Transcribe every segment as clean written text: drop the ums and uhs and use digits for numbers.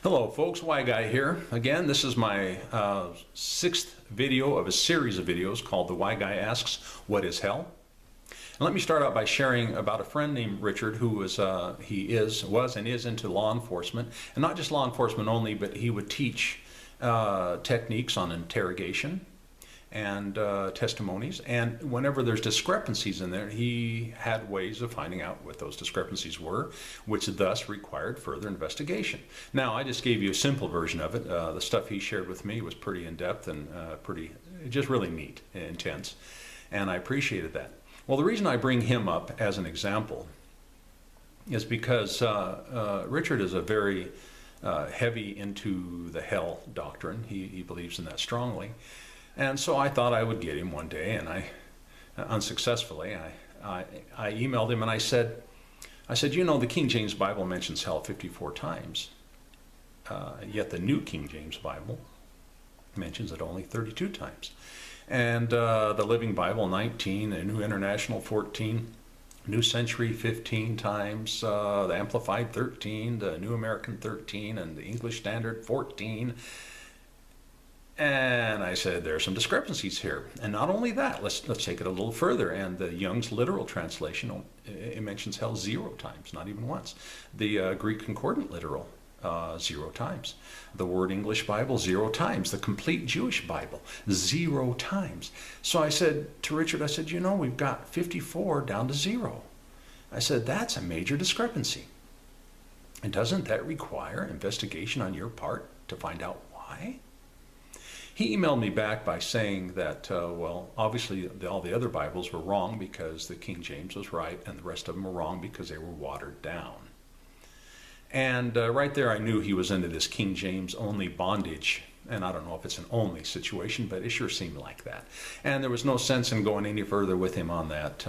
Hello folks, Why Guy here. Again, this is my sixth video of a series of videos called The Why Guy Asks, What is Hell? And let me start out by sharing about a friend named Richard who was and is into law enforcement. And not just law enforcement only, but he would teach techniques on interrogation and testimonies, and whenever there's discrepancies in there, he had ways of finding out what those discrepancies were, which thus required further investigation. Now, I just gave you a simple version of it. The stuff he shared with me was pretty in-depth and just really neat and intense, and I appreciated that. Well, the reason I bring him up as an example is because Richard is a very heavy into the hell doctrine. He believes in that strongly. And so I thought I would get him one day, and unsuccessfully, I emailed him and I said, you know, the King James Bible mentions hell 54 times, yet the New King James Bible mentions it only 32 times. And the Living Bible 19, the New International 14, New Century 15 times, the Amplified 13, the New American 13, and the English Standard 14. And I said, there are some discrepancies here. And not only that, let's take it a little further. And the Young's literal translation, it mentions hell 0 times, not even once. The Greek Concordant literal, 0 times. The Word English Bible, 0 times. The Complete Jewish Bible, 0 times. So I said to Richard, I said, you know, we've got 54 down to 0. I said, that's a major discrepancy. And doesn't that require investigation on your part to find out why? He emailed me back by saying that, well, obviously all the other Bibles were wrong because the King James was right and the rest of them were wrong because they were watered down. And right there I knew he was into this King James only bondage. And I don't know if it's an only situation, but it sure seemed like that. And there was no sense in going any further with him on that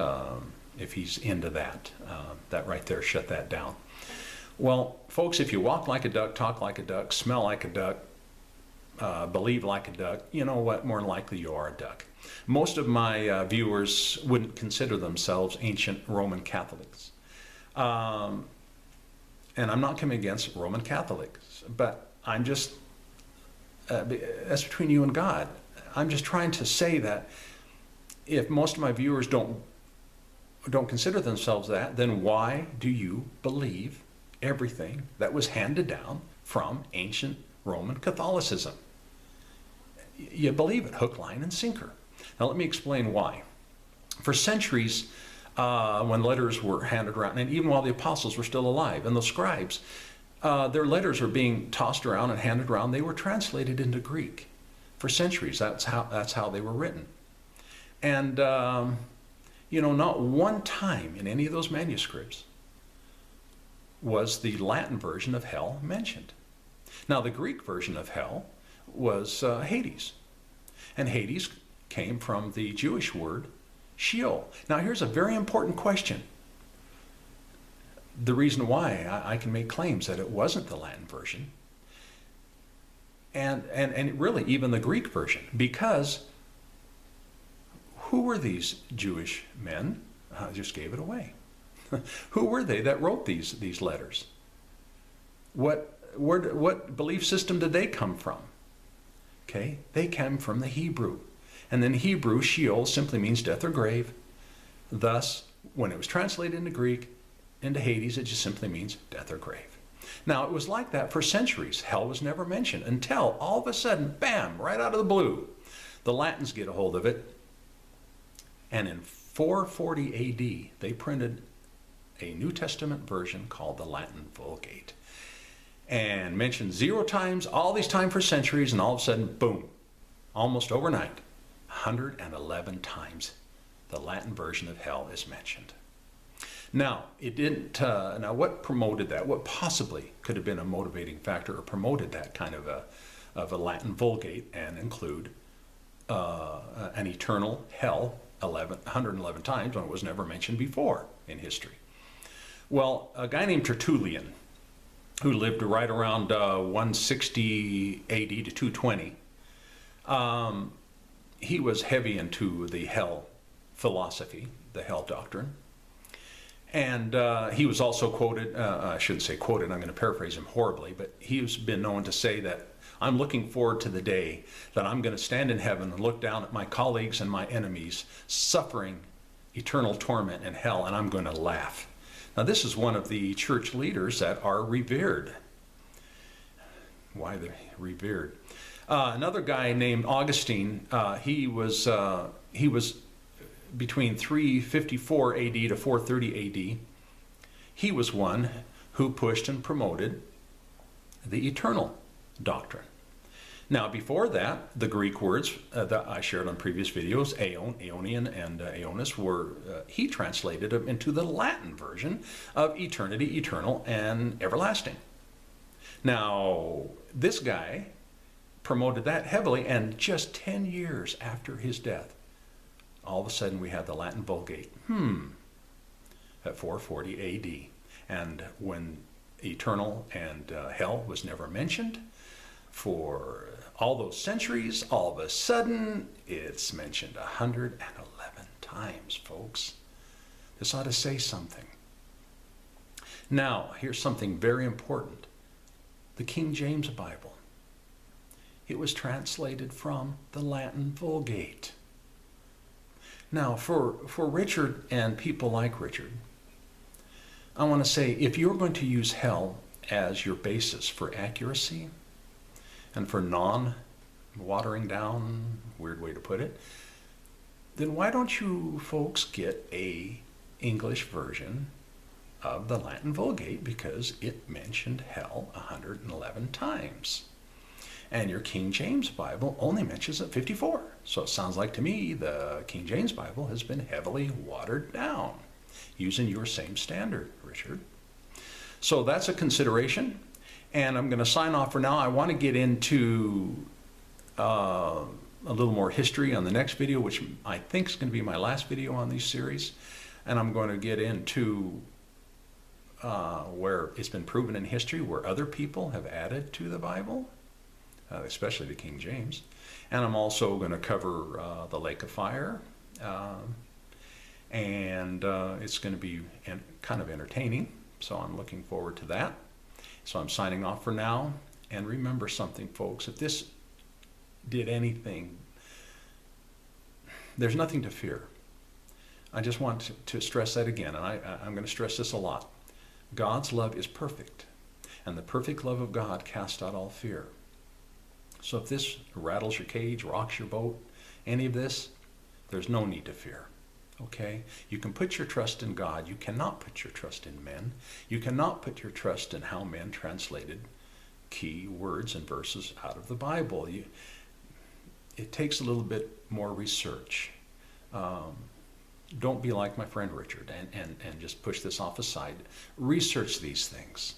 if he's into that. That right there shut that down. Well, folks, if you walk like a duck, talk like a duck, smell like a duck, believe like a duck, you know what, more than likely you are a duck. Most of my viewers wouldn't consider themselves ancient Roman Catholics. And I'm not coming against Roman Catholics, but I'm just, that's between you and God. I'm just trying to say that if most of my viewers don't consider themselves that, then why do you believe everything that was handed down from ancient Roman Catholicism? You believe it, hook, line, and sinker. Now let me explain why. For centuries, when letters were handed around, and even while the apostles were still alive, and the scribes, their letters were being tossed around and handed around. They were translated into Greek. For centuries, that's how they were written. And you know, not one time in any of those manuscripts was the Latin version of hell mentioned. Now, the Greek version of hell was Hades. And Hades came from the Jewish word Sheol. Now, here's a very important question. The reason why I can make claims that it wasn't the Latin version, and really even the Greek version, because who were these Jewish men? I just gave it away. Who were they that wrote these letters? What belief system did they come from? Okay, they came from the Hebrew. And then Hebrew, Sheol, simply means death or grave. Thus, when it was translated into Greek, into Hades, it just simply means death or grave. Now, it was like that for centuries. Hell was never mentioned until all of a sudden, bam, right out of the blue, the Latins get a hold of it. And in 440 AD, they printed a New Testament version called the Latin Vulgate. And mentioned 0 times, all these times for centuries, and all of a sudden, boom, almost overnight, 111 times the Latin version of hell is mentioned. Now, it didn't, now what promoted that? What possibly could have been a motivating factor or promoted that kind of a Latin Vulgate and include an eternal hell 111 times when it was never mentioned before in history? Well, a guy named Tertullian, who lived right around 160 AD to 220. He was heavy into the hell philosophy, the hell doctrine. And he was also quoted, I shouldn't say quoted, I'm going to paraphrase him horribly, but he's been known to say that I'm looking forward to the day that I'm going to stand in heaven and look down at my colleagues and my enemies suffering eternal torment in hell, and I'm going to laugh. Now, this is one of the church leaders that are revered. Why they're revered? Another guy named Augustine, he was between 354 AD to 430 AD. He was one who pushed and promoted the eternal doctrine. Now, before that, the Greek words that I shared on previous videos, aeon, aeonian, and aeonus, were, he translated them into the Latin version of eternity, eternal, and everlasting. Now, this guy promoted that heavily, and just 10 years after his death, all of a sudden we had the Latin Vulgate, at 440 AD. And when eternal and hell was never mentioned for all those centuries, all of a sudden it's mentioned 111 times, folks. This ought to say something. Now, here's something very important. The King James Bible. It was translated from the Latin Vulgate. Now, for Richard and people like Richard, I want to say, if you're going to use hell as your basis for accuracy and for non-watering down, weird way to put it, then why don't you folks get a English version of the Latin Vulgate, because it mentioned hell 111 times. And your King James Bible only mentions it 54. So it sounds like to me the King James Bible has been heavily watered down using your same standard, Richard. So that's a consideration. And I'm going to sign off for now. I want to get into a little more history on the next video, which I think is going to be my last video on these series. And I'm going to get into where it's been proven in history where other people have added to the Bible, especially the King James. And I'm also going to cover the Lake of Fire. And it's going to be kind of entertaining. So I'm looking forward to that. So I'm signing off for now. And remember something, folks. If this did anything, there's nothing to fear. I just want to stress that again. And I'm going to stress this a lot. God's love is perfect. And the perfect love of God casts out all fear. So if this rattles your cage, rocks your boat, any of this, there's no need to fear. Okay? You can put your trust in God. You cannot put your trust in men. You cannot put your trust in how men translated key words and verses out of the Bible. It takes a little bit more research. Don't be like my friend Richard and just push this off aside. Research these things.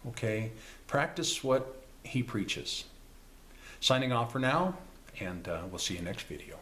Okay? Practice what he preaches. Signing off for now, and we'll see you next video.